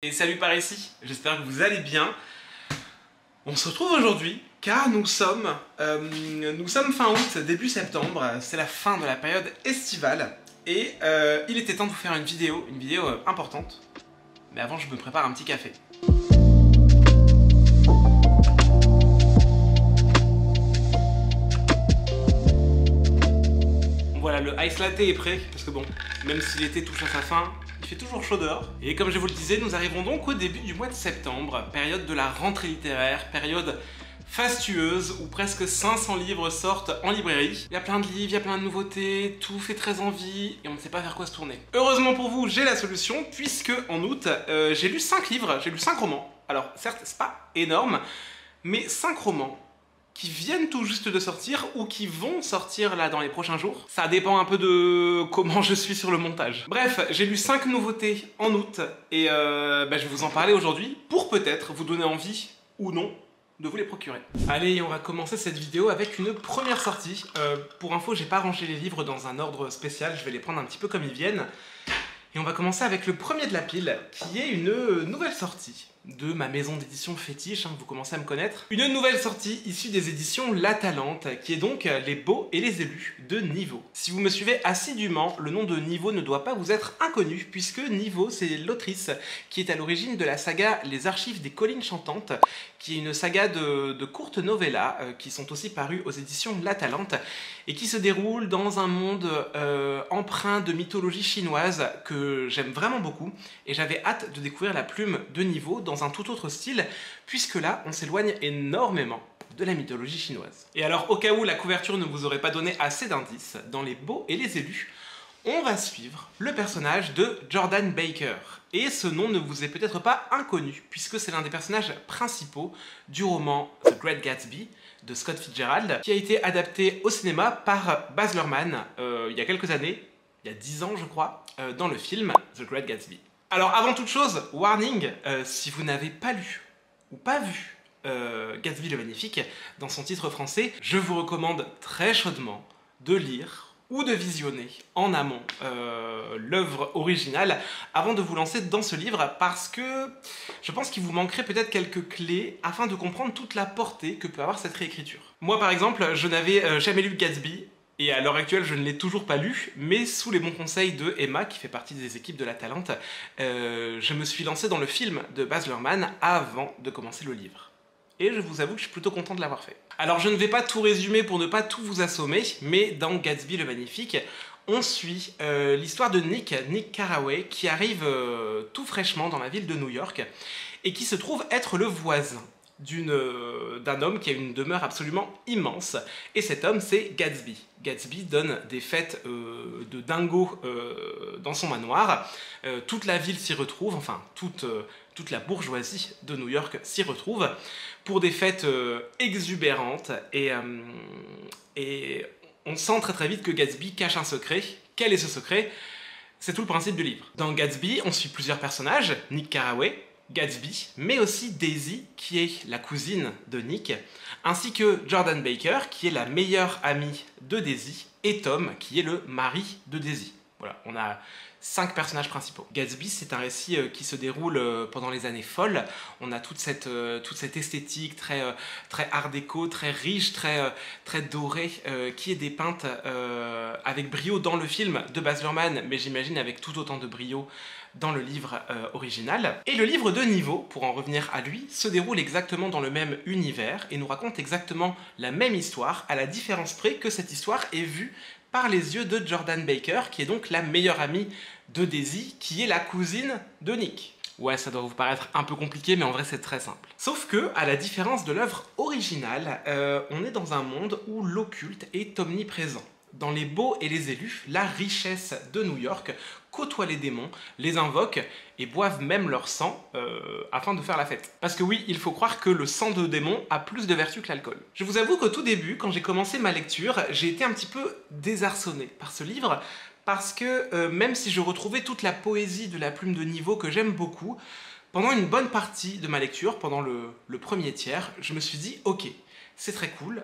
Et salut par ici, j'espère que vous allez bien. On se retrouve aujourd'hui car nous sommes fin août, début septembre, c'est la fin de la période estivale et il était temps de vous faire une vidéo importante. Mais avant je me prépare un petit café. Voilà, le ice latte est prêt parce que bon, même si l'été touche à sa fin, il fait toujours chaud dehors. Et comme je vous le disais, nous arrivons donc au début du mois de septembre, période de la rentrée littéraire, période fastueuse où presque 500 livres sortent en librairie. Il y a plein de livres, il y a plein de nouveautés, tout fait très envie et on ne sait pas vers quoi se tourner. Heureusement pour vous, j'ai la solution puisque en août, j'ai lu 5 livres, j'ai lu 5 romans. Alors certes, c'est pas énorme, mais 5 romans qui viennent tout juste de sortir ou qui vont sortir là dans les prochains jours. Ça dépend un peu de comment je suis sur le montage. Bref, j'ai lu 5 nouveautés en août et je vais vous en parler aujourd'hui pour peut-être vous donner envie ou non de vous les procurer. Allez, on va commencer cette vidéo avec une première sortie. Pour info, j'ai pas rangé les livres dans un ordre spécial, je vais les prendre un petit peu comme ils viennent. Et on va commencer avec le premier de la pile, qui est une nouvelle sortie de ma maison d'édition fétiche, vous commencez à me connaître. Une nouvelle sortie issue des éditions La Talente, qui est donc Les Beaux et les Élus de Nivo. Si vous me suivez assidûment, le nom de Nivo ne doit pas vous être inconnu, puisque Nivo, c'est l'autrice qui est à l'origine de la saga Les Archives des Collines Chantantes, qui est une saga de courtes novellas, qui sont aussi parues aux éditions La Talente, et qui se déroule dans un monde empreint de mythologie chinoise que j'aime vraiment beaucoup, et j'avais hâte de découvrir la plume de Nivo dans un tout autre style, puisque là, on s'éloigne énormément de la mythologie chinoise. Et alors, au cas où la couverture ne vous aurait pas donné assez d'indices, dans Les Beaux et les Élus, on va suivre le personnage de Jordan Baker. Et ce nom ne vous est peut-être pas inconnu, puisque c'est l'un des personnages principaux du roman The Great Gatsby de Scott Fitzgerald, qui a été adapté au cinéma par Baz Luhrmann il y a quelques années, il y a 10 ans je crois, dans le film The Great Gatsby. Alors avant toute chose, warning, si vous n'avez pas lu ou pas vu Gatsby le Magnifique dans son titre français, je vous recommande très chaudement de lire ou de visionner en amont l'œuvre originale avant de vous lancer dans ce livre, parce que je pense qu'il vous manquerait peut-être quelques clés afin de comprendre toute la portée que peut avoir cette réécriture. Moi par exemple, je n'avais jamais lu Gatsby, et à l'heure actuelle, je ne l'ai toujours pas lu, mais sous les bons conseils de Emma, qui fait partie des équipes de La Talente, je me suis lancé dans le film de Baz Luhrmann avant de commencer le livre. Et je vous avoue que je suis plutôt content de l'avoir fait. Alors je ne vais pas tout résumer pour ne pas tout vous assommer, mais dans Gatsby le Magnifique, on suit l'histoire de Nick Carraway, qui arrive tout fraîchement dans la ville de New York, et qui se trouve être le voisin d'un homme qui a une demeure absolument immense, et cet homme c'est Gatsby. Gatsby donne des fêtes de dingo dans son manoir, toute la ville s'y retrouve, enfin toute la bourgeoisie de New York s'y retrouve pour des fêtes exubérantes, et on sent très vite que Gatsby cache un secret. Quel est ce secret? C'est tout le principe du livre. Dans Gatsby, on suit plusieurs personnages, Nick Carraway, Gatsby, mais aussi Daisy, qui est la cousine de Nick, ainsi que Jordan Baker, qui est la meilleure amie de Daisy, et Tom, qui est le mari de Daisy. Voilà, on a 5 personnages principaux. Gatsby, c'est un récit qui se déroule pendant les années folles. On a toute cette esthétique très art déco, très riche, très dorée, qui est dépeinte avec brio dans le film de Baz Luhrmann, mais j'imagine avec tout autant de brio dans le livre original. Et le livre de Nivo, pour en revenir à lui, se déroule exactement dans le même univers et nous raconte exactement la même histoire, à la différence près que cette histoire est vue par les yeux de Jordan Baker, qui est donc la meilleure amie de Daisy, qui est la cousine de Nick. Ouais, ça doit vous paraître un peu compliqué, mais en vrai c'est très simple. Sauf que, à la différence de l'œuvre originale, on est dans un monde où l'occulte est omniprésent. Dans Les Beaux et les Élus, la richesse de New York côtoie les démons, les invoque et boivent même leur sang afin de faire la fête. Parce que oui, il faut croire que le sang de démon a plus de vertu que l'alcool. Je vous avoue qu'au tout début, quand j'ai commencé ma lecture, j'ai été un petit peu désarçonné par ce livre, parce que même si je retrouvais toute la poésie de la plume de Nivo que j'aime beaucoup, pendant une bonne partie de ma lecture, pendant le premier tiers, je me suis dit, ok, c'est très cool,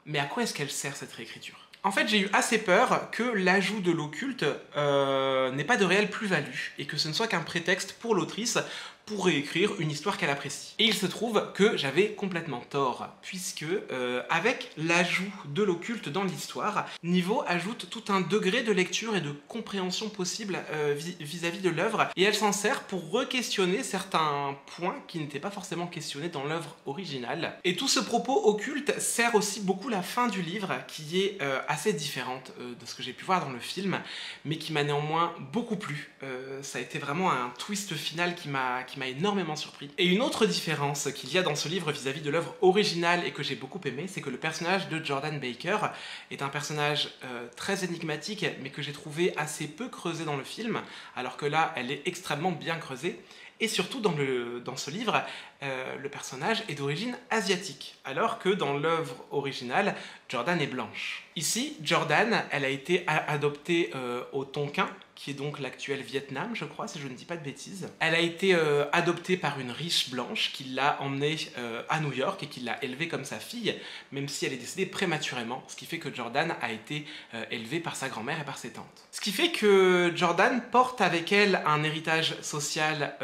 mais à quoi est-ce qu'elle sert cette réécriture ? En fait, j'ai eu assez peur que l'ajout de l'occulte n'ait pas de réelle plus-value et que ce ne soit qu'un prétexte pour l'autrice pour réécrire une histoire qu'elle apprécie. Et il se trouve que j'avais complètement tort, puisque avec l'ajout de l'occulte dans l'histoire, Niveau ajoute tout un degré de lecture et de compréhension possible vis-à-vis de l'œuvre, et elle s'en sert pour re-questionner certains points qui n'étaient pas forcément questionnés dans l'œuvre originale. Et tout ce propos occulte sert aussi beaucoup la fin du livre, qui est assez différente de ce que j'ai pu voir dans le film, mais qui m'a néanmoins beaucoup plu. Ça a été vraiment un twist final qui m'a énormément surpris. Et une autre différence qu'il y a dans ce livre vis-à-vis de l'œuvre originale et que j'ai beaucoup aimé, c'est que le personnage de Jordan Baker est un personnage très énigmatique, mais que j'ai trouvé assez peu creusé dans le film, alors que là, elle est extrêmement bien creusée. Et surtout, dans ce livre, le personnage est d'origine asiatique, alors que dans l'œuvre originale, Jordan est blanche. Ici, Jordan, elle a été adoptée au Tonkin, qui est donc l'actuel Vietnam, je crois, si je ne dis pas de bêtises. Elle a été adoptée par une riche blanche qui l'a emmenée à New York et qui l'a élevée comme sa fille, même si elle est décédée prématurément, ce qui fait que Jordan a été élevée par sa grand-mère et par ses tantes. Ce qui fait que Jordan porte avec elle un héritage social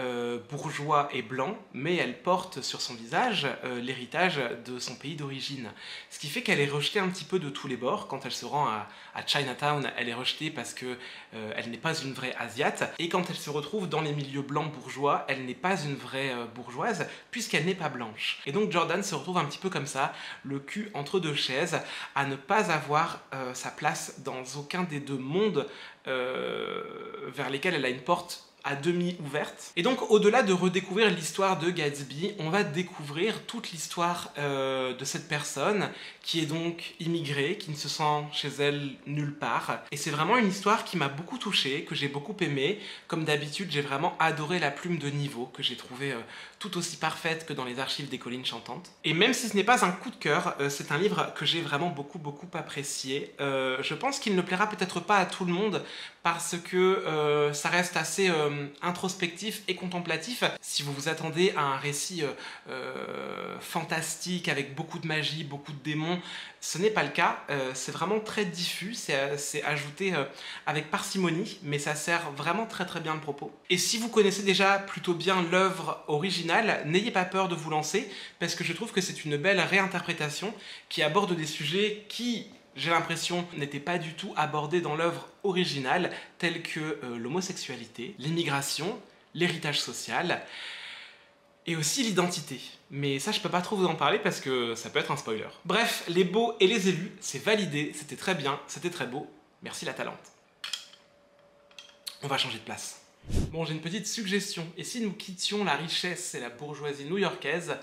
bourgeois et blanc, mais elle porte sur son visage l'héritage de son pays d'origine. Ce qui fait qu'elle est rejetée un petit peu de tous les bords. Quand elle se rend à Chinatown, elle est rejetée parce que elle n'est pas une vraie asiate, et quand elle se retrouve dans les milieux blancs bourgeois, elle n'est pas une vraie bourgeoise, puisqu'elle n'est pas blanche. Et donc Jordan se retrouve un petit peu comme ça, le cul entre deux chaises, à ne pas avoir sa place dans aucun des deux mondes vers lesquels elle a une porte à demi ouverte. Et donc, au-delà de redécouvrir l'histoire de Gatsby, on va découvrir toute l'histoire de cette personne qui est donc immigrée, qui ne se sent chez elle nulle part. Et c'est vraiment une histoire qui m'a beaucoup touchée, que j'ai beaucoup aimée. Comme d'habitude, j'ai vraiment adoré la plume de Niveau, que j'ai trouvée tout aussi parfaite que dans les archives des collines chantantes. Et même si ce n'est pas un coup de cœur, c'est un livre que j'ai vraiment beaucoup apprécié. Je pense qu'il ne plaira peut-être pas à tout le monde, parce que ça reste assez introspectif et contemplatif. Si vous vous attendez à un récit fantastique avec beaucoup de magie, beaucoup de démons, ce n'est pas le cas. C'est vraiment très diffus, c'est ajouté avec parcimonie, mais ça sert vraiment très bien le propos. Et si vous connaissez déjà plutôt bien l'œuvre originale, n'ayez pas peur de vous lancer, parce que je trouve que c'est une belle réinterprétation qui aborde des sujets qui, j'ai l'impression, n'était pas du tout abordé dans l'œuvre originale, tels que l'homosexualité, l'immigration, l'héritage social, et aussi l'identité. Mais ça, je peux pas trop vous en parler parce que ça peut être un spoiler. Bref, les beaux et les élus, c'est validé, c'était très bien, c'était très beau. Merci la Talente. On va changer de place. Bon, j'ai une petite suggestion. Et si nous quittions la richesse et la bourgeoisie new-yorkaise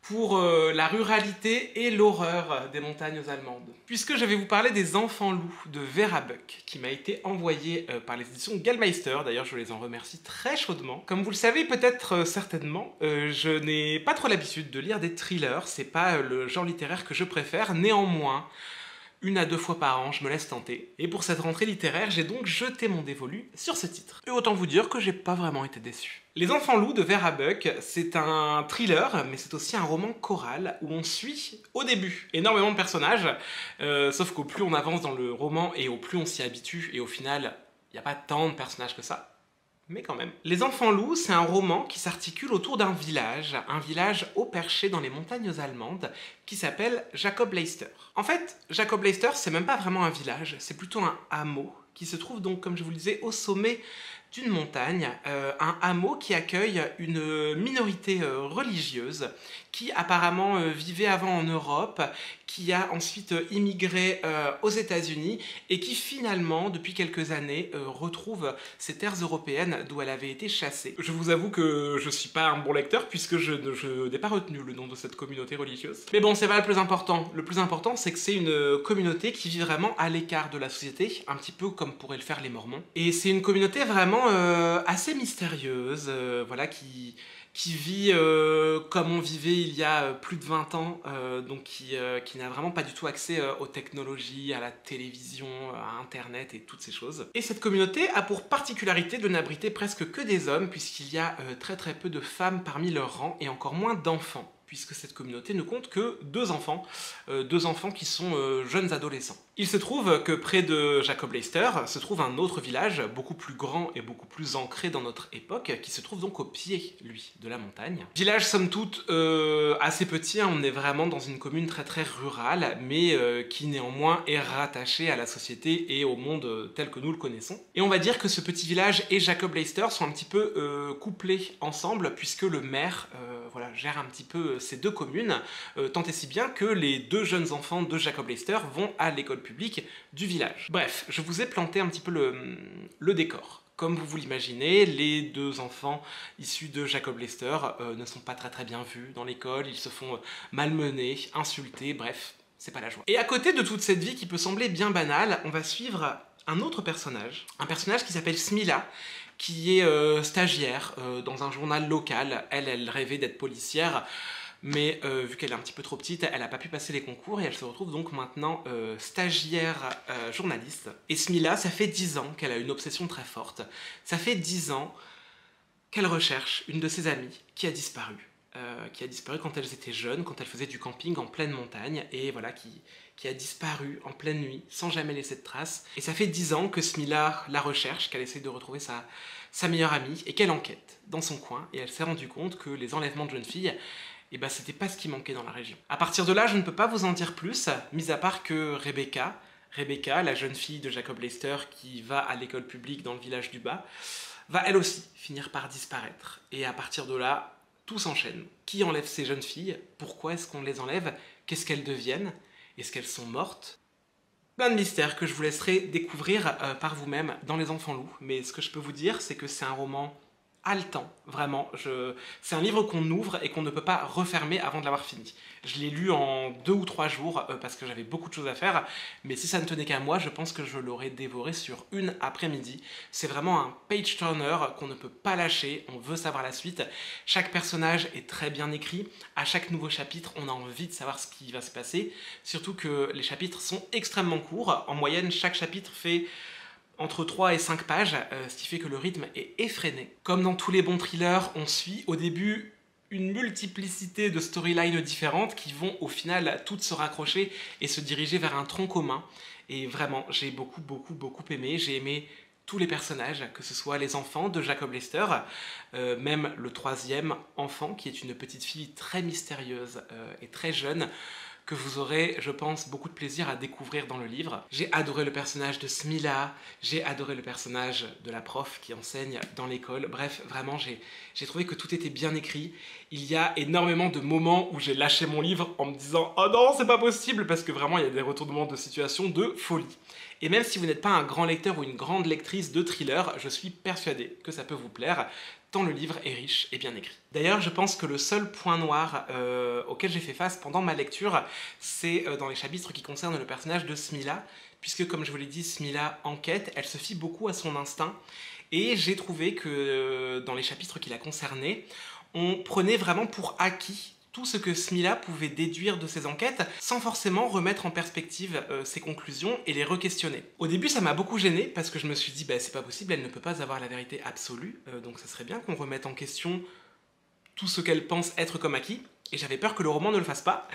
pour la ruralité et l'horreur des montagnes allemandes. Puisque je vais vous parler des Enfants loups de Vera Buck, qui m'a été envoyé par les éditions Gallmeister, d'ailleurs je les en remercie très chaudement. Comme vous le savez peut-être certainement, je n'ai pas trop l'habitude de lire des thrillers, c'est pas le genre littéraire que je préfère, néanmoins, 1 à 2 fois par an, je me laisse tenter. Et pour cette rentrée littéraire, j'ai donc jeté mon dévolu sur ce titre. Et autant vous dire que j'ai pas vraiment été déçu. Les Enfants loups de Vera Buck, c'est un thriller, mais c'est aussi un roman choral où on suit, au début, énormément de personnages, sauf qu'au plus on avance dans le roman et au plus on s'y habitue, et au final, il n'y a pas tant de personnages que ça. Mais quand même. Les Enfants loups, c'est un roman qui s'articule autour d'un village haut perché dans les montagnes allemandes, qui s'appelle Jacob Leicester. En fait, Jacob Leicester, c'est même pas vraiment un village, c'est plutôt un hameau, qui se trouve donc, comme je vous le disais, au sommet d'une montagne, un hameau qui accueille une minorité religieuse qui apparemment vivait avant en Europe, qui a ensuite immigré aux États-Unis et qui finalement, depuis quelques années, retrouve ces terres européennes d'où elle avait été chassée. Je vous avoue que je suis pas un bon lecteur puisque je n'ai pas retenu le nom de cette communauté religieuse. Mais bon, c'est pas le plus important. Le plus important, c'est que c'est une communauté qui vit vraiment à l'écart de la société, un petit peu comme pourraient le faire les Mormons. Et c'est une communauté vraiment assez mystérieuse, voilà, qui vit comme on vivait il y a plus de 20 ans, donc qui n'a vraiment pas du tout accès aux technologies, à la télévision, à Internet et toutes ces choses. Et cette communauté a pour particularité de n'abriter presque que des hommes, puisqu'il y a très peu de femmes parmi leurs rangs et encore moins d'enfants. puisque cette communauté ne compte que deux enfants qui sont jeunes adolescents. Il se trouve que près de Jacob Leicester se trouve un autre village, beaucoup plus grand et beaucoup plus ancré dans notre époque, qui se trouve donc au pied, lui, de la montagne. Village somme toute assez petit, hein, on est vraiment dans une commune très très rurale, mais qui néanmoins est rattachée à la société et au monde tel que nous le connaissons. Et on va dire que ce petit village et Jacob Leicester sont un petit peu couplés ensemble, puisque le maire voilà, gère un petit peu ces deux communes, tant et si bien que les deux jeunes enfants de Jacob Leicester vont à l'école publique du village. Bref, je vous ai planté un petit peu le décor. Comme vous l'imaginez, les deux enfants issus de Jacob Leicester ne sont pas très bien vus dans l'école, ils se font malmener, insulter, bref, c'est pas la joie. Et à côté de toute cette vie qui peut sembler bien banale, on va suivre un autre personnage, un personnage qui s'appelle Smila, qui est stagiaire dans un journal local. Elle rêvait d'être policière, mais vu qu'elle est un petit peu trop petite, elle n'a pas pu passer les concours et elle se retrouve donc maintenant stagiaire journaliste. Et Smila, ça fait 10 ans qu'elle a une obsession très forte. Ça fait 10 ans qu'elle recherche une de ses amies qui a disparu. Quand elles étaient jeunes, quand elles faisaient du camping en pleine montagne, et voilà, qui a disparu en pleine nuit, sans jamais laisser de traces. Et ça fait 10 ans que Smila la recherche, qu'elle essaie de retrouver sa meilleure amie, et qu'elle enquête dans son coin, et elle s'est rendue compte que les enlèvements de jeunes filles, eh ben, c'était pas ce qui manquait dans la région. À partir de là, je ne peux pas vous en dire plus, mis à part que Rebecca, la jeune fille de Jacob Leicester qui va à l'école publique dans le village du bas, va elle aussi finir par disparaître. Et à partir de là, tout s'enchaîne. Qui enlève ces jeunes filles? Pourquoi est-ce qu'on les enlève? Qu'est-ce qu'elles deviennent? Est-ce qu'elles sont mortes? Plein de mystères que je vous laisserai découvrir par vous-même dans Les Enfants Loups. Mais ce que je peux vous dire, c'est que c'est un roman haletant, vraiment. C'est un livre qu'on ouvre et qu'on ne peut pas refermer avant de l'avoir fini. Je l'ai lu en 2 ou 3 jours parce que j'avais beaucoup de choses à faire, mais si ça ne tenait qu'à moi, je pense que je l'aurais dévoré sur une après-midi. C'est vraiment un page-turner qu'on ne peut pas lâcher, on veut savoir la suite. Chaque personnage est très bien écrit, à chaque nouveau chapitre, on a envie de savoir ce qui va se passer, surtout que les chapitres sont extrêmement courts. En moyenne, chaque chapitre fait entre 3 et 5 pages, ce qui fait que le rythme est effréné. Comme dans tous les bons thrillers, on suit au début une multiplicité de storylines différentes qui vont au final toutes se raccrocher et se diriger vers un tronc commun. Et vraiment, j'ai beaucoup aimé. J'ai aimé tous les personnages, que ce soit les enfants de Jacob Leicester, même le 3e enfant, qui est une petite fille très mystérieuse et très jeune, que vous aurez, je pense, beaucoup de plaisir à découvrir dans le livre. J'ai adoré le personnage de Smila, j'ai adoré le personnage de la prof qui enseigne dans l'école. Bref, vraiment, j'ai trouvé que tout était bien écrit. Il y a énormément de moments où j'ai lâché mon livre en me disant « Oh non, c'est pas possible !» parce que vraiment, il y a des retournements de situation de folie. Et même si vous n'êtes pas un grand lecteur ou une grande lectrice de thriller, je suis persuadé que ça peut vous plaire, tant le livre est riche et bien écrit. D'ailleurs, je pense que le seul point noir auquel j'ai fait face pendant ma lecture, c'est dans les chapitres qui concernent le personnage de Smila, puisque comme je vous l'ai dit, Smila enquête, elle se fie beaucoup à son instinct, et j'ai trouvé que dans les chapitres qui la concernaient, on prenait vraiment pour acquis tout ce que Smila pouvait déduire de ses enquêtes sans forcément remettre en perspective ses conclusions et les re-questionner. Au début, ça m'a beaucoup gêné parce que je me suis dit bah, c'est pas possible, elle ne peut pas avoir la vérité absolue, donc ça serait bien qu'on remette en question tout ce qu'elle pense être comme acquis. Et j'avais peur que le roman ne le fasse pas.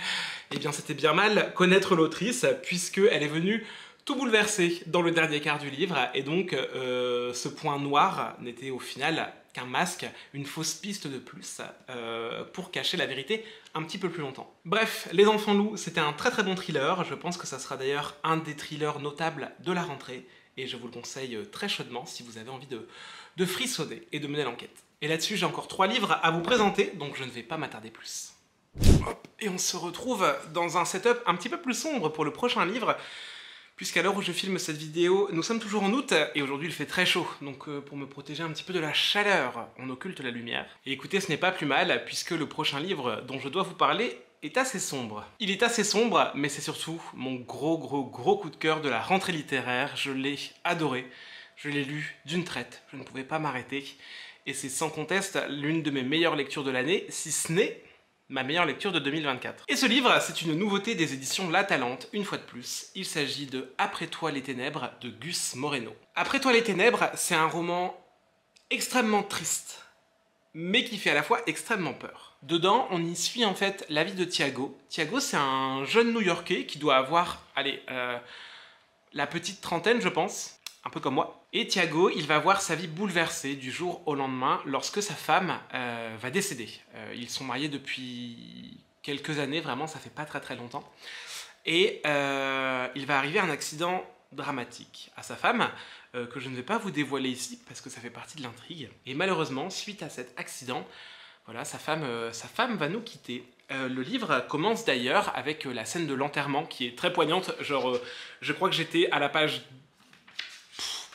Eh bien, c'était bien mal connaître l'autrice puisqu'elle est venue tout bouleverser dans le dernier quart du livre, et donc ce point noir n'était au final qu'un masque, une fausse piste de plus pour cacher la vérité un petit peu plus longtemps. Bref, Les Enfants Loups, c'était un très bon thriller, je pense que ça sera d'ailleurs un des thrillers notables de la rentrée, et je vous le conseille très chaudement si vous avez envie de frissonner et de mener l'enquête. Et là-dessus, j'ai encore 3 livres à vous présenter, donc je ne vais pas m'attarder plus. Hop, et on se retrouve dans un setup un petit peu plus sombre pour le prochain livre, puisqu'à l'heure où je filme cette vidéo, nous sommes toujours en août, et aujourd'hui il fait très chaud, donc pour me protéger un petit peu de la chaleur, on occulte la lumière. Et écoutez, ce n'est pas plus mal, puisque le prochain livre dont je dois vous parler est assez sombre. Il est assez sombre, mais c'est surtout mon gros coup de cœur de la rentrée littéraire, je l'ai adoré, je l'ai lu d'une traite, je ne pouvais pas m'arrêter, et c'est sans conteste l'une de mes meilleures lectures de l'année, si ce n'est ma meilleure lecture de 2024. Et ce livre, c'est une nouveauté des éditions La Talente, une fois de plus. Il s'agit de Après toi les ténèbres de Gus Moreno. Après toi les ténèbres, c'est un roman extrêmement triste. mais qui fait à la fois extrêmement peur. Dedans, on y suit en fait la vie de Thiago. Thiago, c'est un jeune New-Yorkais qui doit avoir, allez, la petite trentaine, je pense, un peu comme moi. Et Thiago, il va voir sa vie bouleversée du jour au lendemain lorsque sa femme va décéder. Ils sont mariés depuis quelques années, vraiment, ça fait pas très très longtemps. Et il va arriver un accident dramatique à sa femme, que je ne vais pas vous dévoiler ici parce que ça fait partie de l'intrigue. Et malheureusement, suite à cet accident, voilà, sa femme va nous quitter. Le livre commence d'ailleurs avec la scène de l'enterrement qui est très poignante. Genre, je crois que j'étais à la page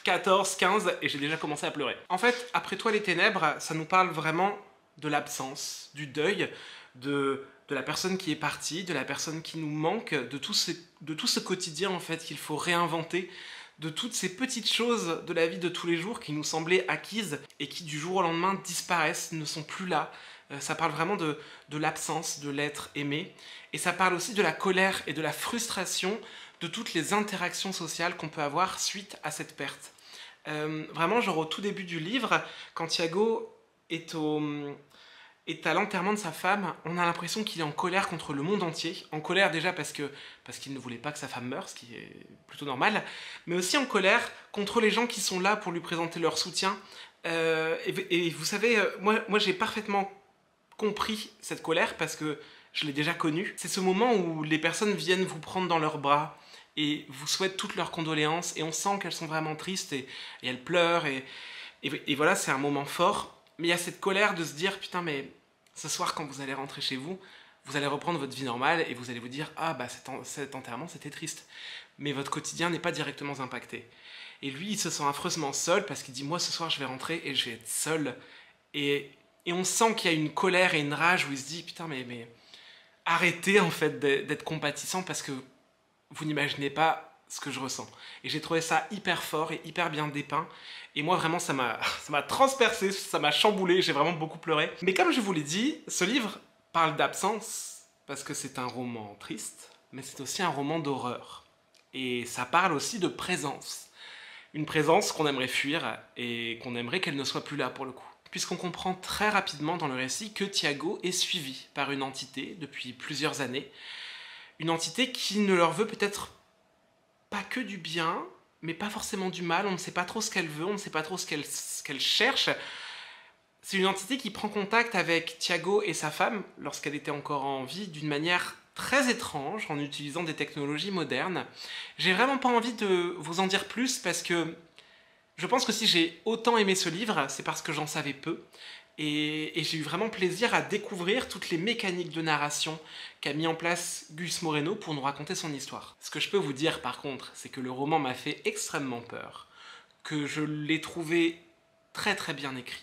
14, 15 et j'ai déjà commencé à pleurer. En fait, Après toi les ténèbres, ça nous parle vraiment de l'absence, du deuil, de la personne qui est partie, de la personne qui nous manque, de tout ce quotidien en fait qu'il faut réinventer, de toutes ces petites choses de la vie de tous les jours qui nous semblaient acquises et qui du jour au lendemain disparaissent, ne sont plus là. Ça parle vraiment de l'absence, de l'être aimé. Et ça parle aussi de la colère et de la frustration de toutes les interactions sociales qu'on peut avoir suite à cette perte. Vraiment, genre au tout début du livre, quand Thiago est à l'enterrement de sa femme, on a l'impression qu'il est en colère contre le monde entier. En colère déjà parce qu'il ne voulait pas que sa femme meure, ce qui est plutôt normal, mais aussi en colère contre les gens qui sont là pour lui présenter leur soutien. Et vous savez, moi j'ai parfaitement compris cette colère parce que je l'ai déjà connue. C'est ce moment où les personnes viennent vous prendre dans leurs bras et vous souhaitent toutes leurs condoléances et on sent qu'elles sont vraiment tristes et elles pleurent et voilà, c'est un moment fort. Mais il y a cette colère de se dire, putain, mais ce soir, quand vous allez rentrer chez vous, vous allez reprendre votre vie normale et vous allez vous dire, ah bah cet enterrement, c'était triste. Mais votre quotidien n'est pas directement impacté. Et lui, il se sent affreusement seul parce qu'il dit, moi, ce soir, je vais rentrer et je vais être seul. Et on sent qu'il y a une colère et une rage où il se dit, putain, mais arrêtez, en fait, d'être compatissant parce que vous n'imaginez pas ce que je ressens. Et j'ai trouvé ça hyper fort et hyper bien dépeint. Et moi, vraiment, ça m'a transpercé, ça m'a chamboulé, j'ai vraiment beaucoup pleuré. Mais comme je vous l'ai dit, ce livre parle d'absence, parce que c'est un roman triste, mais c'est aussi un roman d'horreur. Et ça parle aussi de présence. Une présence qu'on aimerait fuir et qu'on aimerait qu'elle ne soit plus là pour le coup. Puisqu'on comprend très rapidement dans le récit que Thiago est suivi par une entité depuis plusieurs années. Une entité qui ne leur veut peut-être pas que du bien, mais pas forcément du mal, on ne sait pas trop ce qu'elle veut, on ne sait pas trop ce qu'elle cherche. C'est une entité qui prend contact avec Thiago et sa femme, lorsqu'elle était encore en vie, d'une manière très étrange, en utilisant des technologies modernes. J'ai vraiment pas envie de vous en dire plus, parce que je pense que si j'ai autant aimé ce livre, c'est parce que j'en savais peu. Et j'ai eu vraiment plaisir à découvrir toutes les mécaniques de narration qu'a mis en place Gus Moreno pour nous raconter son histoire. Ce que je peux vous dire par contre, c'est que le roman m'a fait extrêmement peur, que je l'ai trouvé très très bien écrit.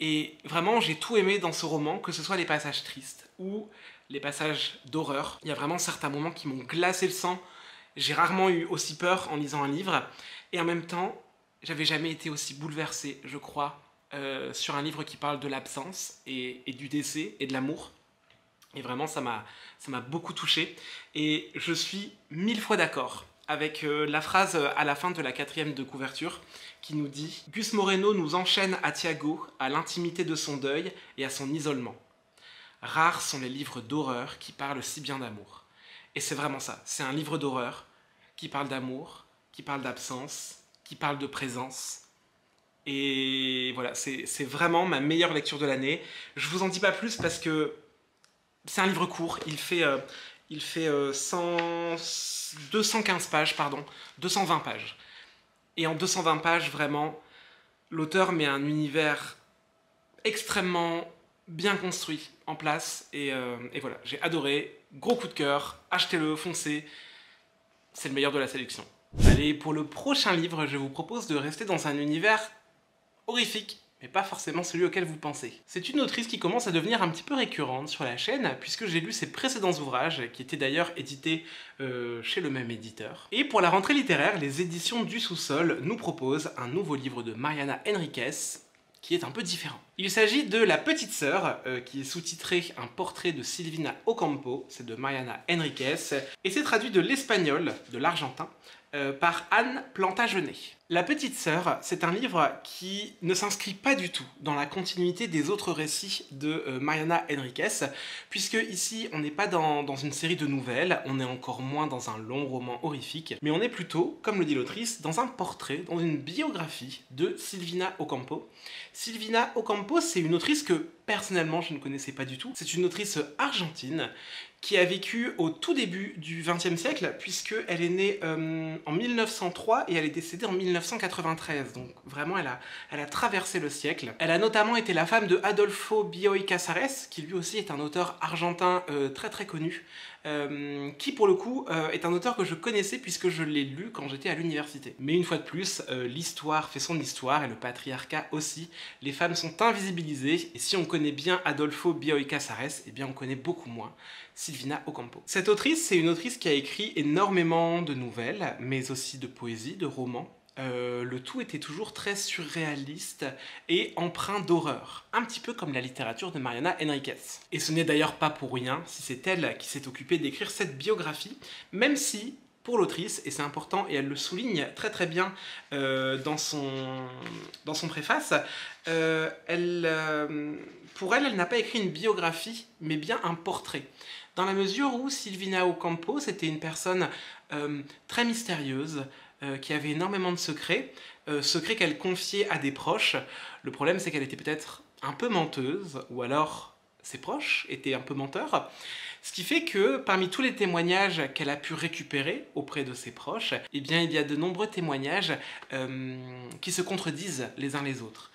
Et vraiment, j'ai tout aimé dans ce roman, que ce soit les passages tristes ou les passages d'horreur. Il y a vraiment certains moments qui m'ont glacé le sang. J'ai rarement eu aussi peur en lisant un livre. Et en même temps, j'avais jamais été aussi bouleversé, je crois, sur un livre qui parle de l'absence et du décès et de l'amour. Et vraiment, ça m'a beaucoup touché. Et je suis 1000 fois d'accord avec la phrase à la fin de la 4e de couverture qui nous dit « Gus Moreno nous enchaîne à Thiago, à l'intimité de son deuil et à son isolement. Rares sont les livres d'horreur qui parlent si bien d'amour. » Et c'est vraiment ça, c'est un livre d'horreur qui parle d'amour, qui parle d'absence, qui parle de présence. Et voilà, c'est vraiment ma meilleure lecture de l'année. Je vous en dis pas plus parce que c'est un livre court, il fait 215 pages, pardon, 220 pages. Et en 220 pages, vraiment, l'auteur met un univers extrêmement bien construit en place. Et voilà, j'ai adoré, gros coup de cœur, achetez-le, foncez, c'est le meilleur de la sélection. Allez, pour le prochain livre, je vous propose de rester dans un univers horrifique, mais pas forcément celui auquel vous pensez. C'est une autrice qui commence à devenir un petit peu récurrente sur la chaîne, puisque j'ai lu ses précédents ouvrages, qui étaient d'ailleurs édités chez le même éditeur. Et pour la rentrée littéraire, les éditions du Sous-Sol nous proposent un nouveau livre de Mariana Enriquez, qui est un peu différent. Il s'agit de La Petite Sœur, qui est sous-titré Un portrait de Silvina Ocampo, c'est de Mariana Enriquez, et c'est traduit de l'espagnol, de l'argentin, par Anne Plantagenet. La petite sœur, c'est un livre qui ne s'inscrit pas du tout dans la continuité des autres récits de Mariana Enríquez, puisque ici on n'est pas dans une série de nouvelles, on est encore moins dans un long roman horrifique, mais on est plutôt, comme le dit l'autrice, dans un portrait, dans une biographie de Silvina Ocampo. Silvina Ocampo, c'est une autrice que personnellement je ne connaissais pas du tout. C'est une autrice argentine qui a vécu au tout début du XXe siècle, puisqu'elle est née en 1903 et elle est décédée en 1993. Donc vraiment, elle a traversé le siècle. Elle a notamment été la femme de Adolfo Bioy Casares, qui lui aussi est un auteur argentin très très connu, qui pour le coup est un auteur que je connaissais puisque je l'ai lu quand j'étais à l'université. Mais une fois de plus, l'histoire fait son histoire et le patriarcat aussi. Les femmes sont invisibilisées et si on connaît bien Adolfo Bioy Casares, eh bien on connaît beaucoup moins Silvina Ocampo. Cette autrice, c'est une autrice qui a écrit énormément de nouvelles, mais aussi de poésie, de romans. Le tout était toujours très surréaliste et empreint d'horreur, un petit peu comme la littérature de Mariana Enríquez. Et ce n'est d'ailleurs pas pour rien si c'est elle qui s'est occupée d'écrire cette biographie, même si, pour l'autrice, et c'est important et elle le souligne très très bien dans son préface, pour elle n'a pas écrit une biographie, mais bien un portrait. Dans la mesure où Silvina Ocampo, c'était une personne très mystérieuse, qui avait énormément de secrets, secrets qu'elle confiait à des proches. Le problème, c'est qu'elle était peut-être un peu menteuse, ou alors ses proches étaient un peu menteurs. Ce qui fait que parmi tous les témoignages qu'elle a pu récupérer auprès de ses proches, eh bien, il y a de nombreux témoignages qui se contredisent les uns les autres.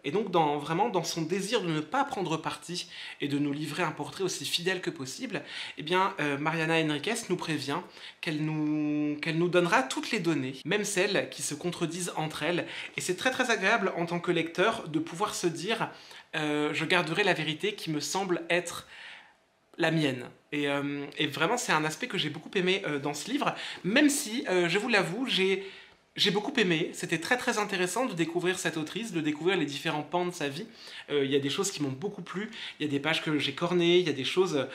Et donc vraiment dans son désir de ne pas prendre parti et de nous livrer un portrait aussi fidèle que possible, eh bien Mariana Enríquez nous prévient qu'elle nous donnera toutes les données, même celles qui se contredisent entre elles, et c'est très très agréable en tant que lecteur de pouvoir se dire je garderai la vérité qui me semble être la mienne. Et vraiment c'est un aspect que j'ai beaucoup aimé dans ce livre, même si, je vous l'avoue, j'ai beaucoup aimé, c'était très très intéressant de découvrir cette autrice, de découvrir les différents pans de sa vie. Il y a des choses qui m'ont beaucoup plu, il y a des pages que j'ai cornées, il y a des choses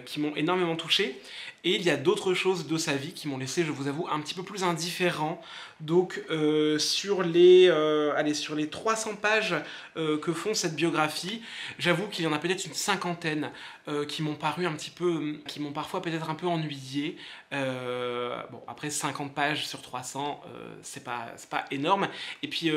qui m'ont énormément touché, et il y a d'autres choses de sa vie qui m'ont laissé, je vous avoue, un petit peu plus indifférent. Donc sur les 300 pages que font cette biographie, j'avoue qu'il y en a peut-être une cinquantaine qui m'ont paru un petit peu, qui m'ont parfois peut-être un peu ennuyé. Bon, après 50 pages sur 300, c'est pas énorme. Et puis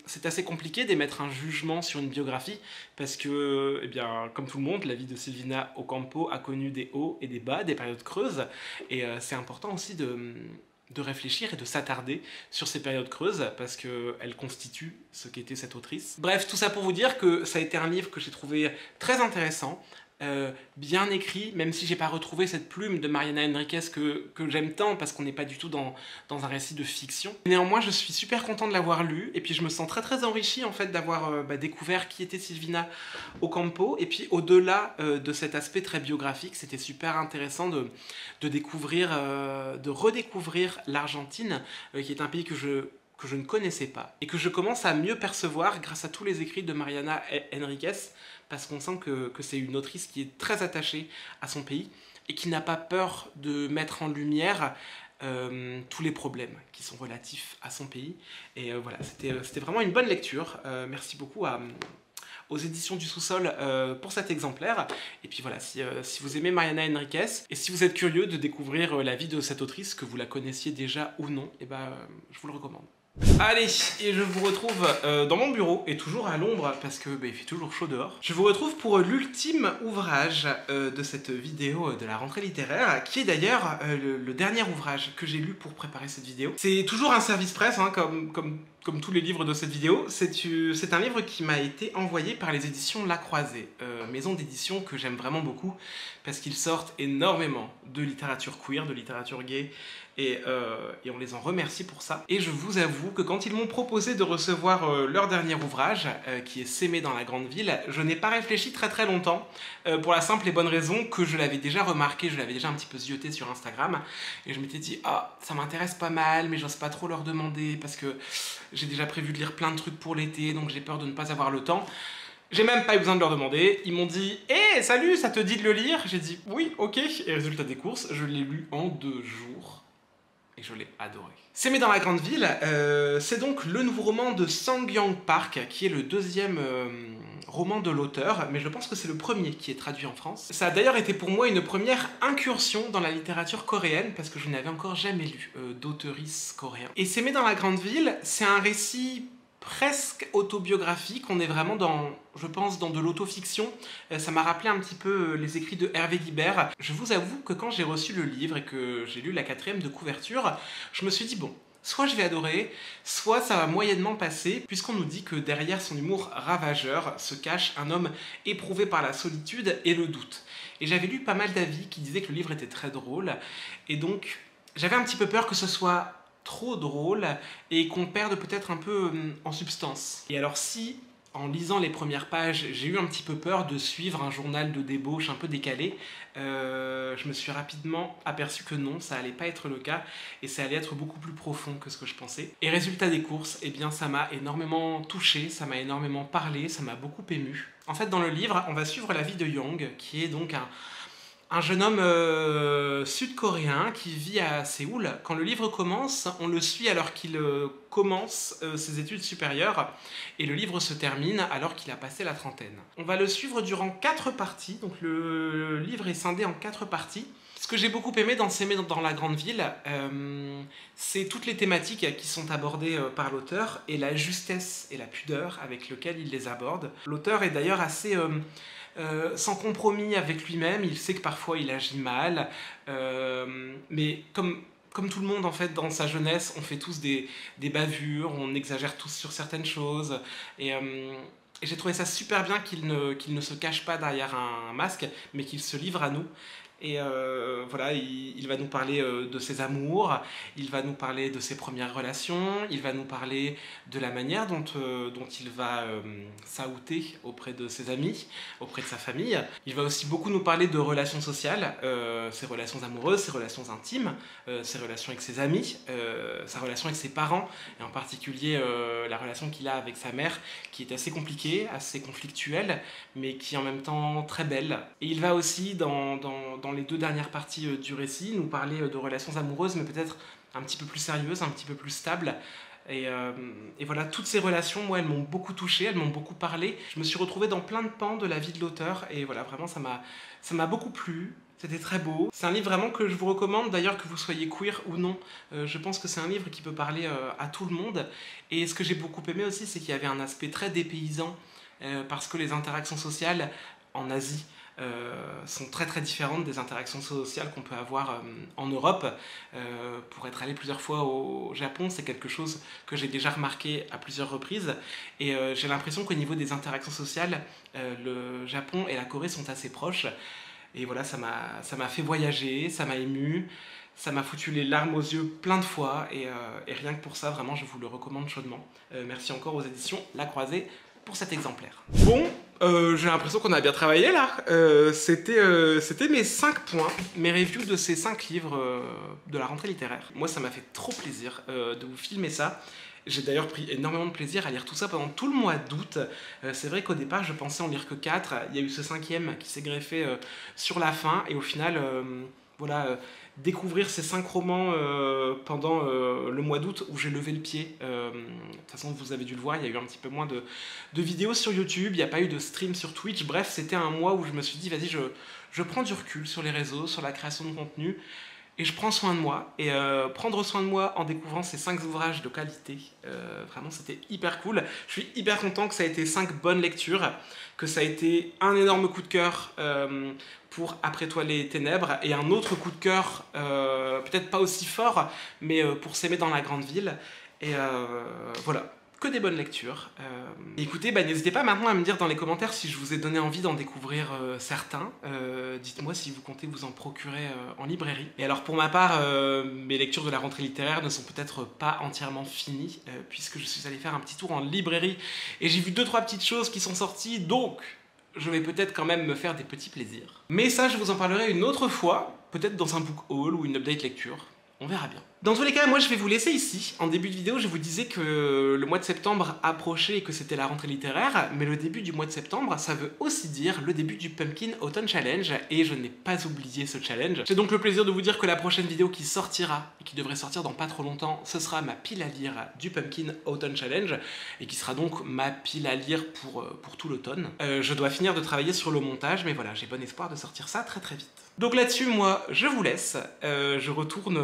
c'est assez compliqué d'émettre un jugement sur une biographie parce que, eh bien, comme tout le monde, la vie de Silvina Ocampo a connu des hauts et des bas, des périodes creuses. Et c'est important aussi de réfléchir et de s'attarder sur ces périodes creuses parce qu'elles constituent ce qu'était cette autrice. Bref, tout ça pour vous dire que ça a été un livre que j'ai trouvé très intéressant, bien écrit, même si j'ai pas retrouvé cette plume de Mariana Enríquez que j'aime tant parce qu'on n'est pas du tout dans un récit de fiction. Néanmoins, je suis super content de l'avoir lu et puis je me sens très très enrichi en fait d'avoir découvert qui était Silvina Ocampo, et puis au-delà de cet aspect très biographique, c'était super intéressant de découvrir, de redécouvrir l'Argentine, qui est un pays que je ne connaissais pas et que je commence à mieux percevoir grâce à tous les écrits de Mariana Enríquez, parce qu'on sent que c'est une autrice qui est très attachée à son pays et qui n'a pas peur de mettre en lumière tous les problèmes qui sont relatifs à son pays. Et voilà, c'était vraiment une bonne lecture. Merci beaucoup aux éditions du Sous-Sol pour cet exemplaire. Et puis voilà, si vous aimez Mariana Enríquez, et si vous êtes curieux de découvrir la vie de cette autrice, que vous la connaissiez déjà ou non, et ben, je vous le recommande. Allez, et je vous retrouve dans mon bureau, et toujours à l'ombre, parce que il fait toujours chaud dehors. Je vous retrouve pour l'ultime ouvrage de cette vidéo de la rentrée littéraire, qui est d'ailleurs le dernier ouvrage que j'ai lu pour préparer cette vidéo. C'est toujours un service presse, hein, comme tous les livres de cette vidéo. C'est un livre qui m'a été envoyé par les éditions La Croisée, maison d'édition que j'aime vraiment beaucoup, parce qu'ils sortent énormément de littérature queer, de littérature gay, et on les en remercie pour ça. Et je vous avoue que quand ils m'ont proposé de recevoir leur dernier ouvrage, qui est S'aimer dans la grande ville, je n'ai pas réfléchi très très longtemps, pour la simple et bonne raison que je l'avais déjà remarqué, je l'avais déjà un petit peu zioté sur Instagram, et je m'étais dit « Ah, ça m'intéresse pas mal, mais j'ose pas trop leur demander, parce que j'ai déjà prévu de lire plein de trucs pour l'été, donc j'ai peur de ne pas avoir le temps. » J'ai même pas eu besoin de leur demander, ils m'ont dit « Hé, salut, ça te dit de le lire ?» J'ai dit « Oui, ok », et résultat des courses, je l'ai lu en 2 jours. et je l'ai adoré. S'aimer dans la grande ville, c'est donc le nouveau roman de Sang-Hyang Park, qui est le deuxième roman de l'auteur, mais je pense que c'est le premier qui est traduit en France. Ça a d'ailleurs été pour moi une première incursion dans la littérature coréenne, parce que je n'avais encore jamais lu d'auteuristes coréens. Et S'aimer dans la grande ville, c'est un récit presque autobiographique, on est vraiment dans, je pense, dans de l'autofiction. Ça m'a rappelé un petit peu les écrits de Hervé Guibert. Je vous avoue que quand j'ai reçu le livre et que j'ai lu la 4e de couverture, je me suis dit bon, soit je vais adorer, soit ça va moyennement passer, puisqu'on nous dit que derrière son humour ravageur se cache un homme éprouvé par la solitude et le doute. Et j'avais lu pas mal d'avis qui disaient que le livre était très drôle, et donc j'avais un petit peu peur que ce soit trop drôle et qu'on perde peut-être un peu en substance. Et alors si, en lisant les premières pages, j'ai eu un petit peu peur de suivre un journal de débauche un peu décalé, je me suis rapidement aperçu que non, ça allait pas être le cas et ça allait être beaucoup plus profond que ce que je pensais. Et résultat des courses, eh bien ça m'a énormément touché, ça m'a énormément parlé, ça m'a beaucoup ému. En fait, dans le livre, on va suivre la vie de Young, qui est donc un jeune homme sud-coréen qui vit à Séoul. Quand le livre commence, on le suit alors qu'il commence ses études supérieures et le livre se termine alors qu'il a passé la trentaine. On va le suivre durant 4 parties, donc le livre est scindé en 4 parties. Ce que j'ai beaucoup aimé dans S'aimer dans la grande ville, c'est toutes les thématiques qui sont abordées par l'auteur et la justesse et la pudeur avec lesquelles il les aborde. L'auteur est d'ailleurs assez sans compromis avec lui-même, il sait que parfois il agit mal, mais comme tout le monde en fait dans sa jeunesse, on fait tous des bavures, on exagère tous sur certaines choses, et j'ai trouvé ça super bien qu'il ne se cache pas derrière un masque, mais qu'il se livre à nous. Et voilà, il va nous parler de ses amours, il va nous parler de ses premières relations, il va nous parler de la manière dont il va s'outer auprès de ses amis, auprès de sa famille. Il va aussi beaucoup nous parler de relations sociales, ses relations amoureuses, ses relations intimes, ses relations avec ses amis, sa relation avec ses parents, et en particulier la relation qu'il a avec sa mère, qui est assez compliquée, assez conflictuelle, mais qui est en même temps très belle. Et il va aussi, dans les 2 dernières parties du récit, nous parler de relations amoureuses, mais peut-être un petit peu plus sérieuses, un petit peu plus stables. Et voilà, toutes ces relations, moi, elles m'ont beaucoup touché, elles m'ont beaucoup parlé. Je me suis retrouvé dans plein de pans de la vie de l'auteur, et voilà, vraiment, ça m'a beaucoup plu. C'était très beau. C'est un livre vraiment que je vous recommande, d'ailleurs, que vous soyez queer ou non. Je pense que c'est un livre qui peut parler à tout le monde. Et ce que j'ai beaucoup aimé aussi, c'est qu'il y avait un aspect très dépaysant, parce que les interactions sociales en Asie sont très très différentes des interactions sociales qu'on peut avoir en Europe. Pour être allé plusieurs fois au Japon, c'est quelque chose que j'ai déjà remarqué à plusieurs reprises, et j'ai l'impression qu'au niveau des interactions sociales, le Japon et la Corée sont assez proches, et voilà, ça m'a fait voyager, ça m'a ému, ça m'a foutu les larmes aux yeux plein de fois, et rien que pour ça, vraiment, je vous le recommande chaudement. Merci encore aux éditions La Croisée pour cet exemplaire. Bon, j'ai l'impression qu'on a bien travaillé là. C'était mes 5 points, mes reviews de ces 5 livres de la rentrée littéraire. Moi, ça m'a fait trop plaisir de vous filmer ça. J'ai d'ailleurs pris énormément de plaisir à lire tout ça pendant tout le mois d'août. C'est vrai qu'au départ, je pensais en lire que 4. Il y a eu ce 5e qui s'est greffé sur la fin, et au final, voilà, découvrir ces 5 romans pendant le mois d'août où j'ai levé le pied. De toute façon, vous avez dû le voir, il y a eu un petit peu moins de vidéos sur YouTube, il n'y a pas eu de stream sur Twitch. Bref, c'était un mois où je me suis dit, vas-y, je prends du recul sur les réseaux, sur la création de contenu, et je prends soin de moi. Et prendre soin de moi en découvrant ces 5 ouvrages de qualité, vraiment, c'était hyper cool. Je suis hyper content que ça ait été 5 bonnes lectures, que ça a été un énorme coup de cœur pour Après toi les ténèbres, et un autre coup de cœur, peut-être pas aussi fort, mais pour S'aimer dans la grande ville. Et voilà, que des bonnes lectures. Écoutez, n'hésitez pas maintenant à me dire dans les commentaires si je vous ai donné envie d'en découvrir certains. Dites-moi si vous comptez vous en procurer en librairie. Et alors pour ma part, mes lectures de la rentrée littéraire ne sont peut-être pas entièrement finies, puisque je suis allé faire un petit tour en librairie, et j'ai vu 2-3 petites choses qui sont sorties, donc je vais peut-être quand même me faire des petits plaisirs. Mais ça, je vous en parlerai une autre fois, peut-être dans un book haul ou une update lecture. On verra bien. Dans tous les cas, moi je vais vous laisser ici. En début de vidéo, je vous disais que le mois de septembre approchait et que c'était la rentrée littéraire, mais le début du mois de septembre, ça veut aussi dire le début du Pumpkin Autumn Challenge, et je n'ai pas oublié ce challenge. J'ai donc le plaisir de vous dire que la prochaine vidéo qui sortira, et qui devrait sortir dans pas trop longtemps, ce sera ma pile à lire du Pumpkin Autumn Challenge, et qui sera donc ma pile à lire pour tout l'automne. Je dois finir de travailler sur le montage, mais voilà, j'ai bon espoir de sortir ça très très vite. Donc là-dessus, moi, je vous laisse. Je retourne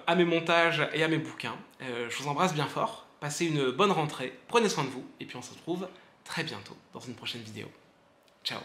à mes montages et à mes bouquins. Je vous embrasse bien fort. Passez une bonne rentrée. Prenez soin de vous. Et puis on se retrouve très bientôt dans une prochaine vidéo. Ciao.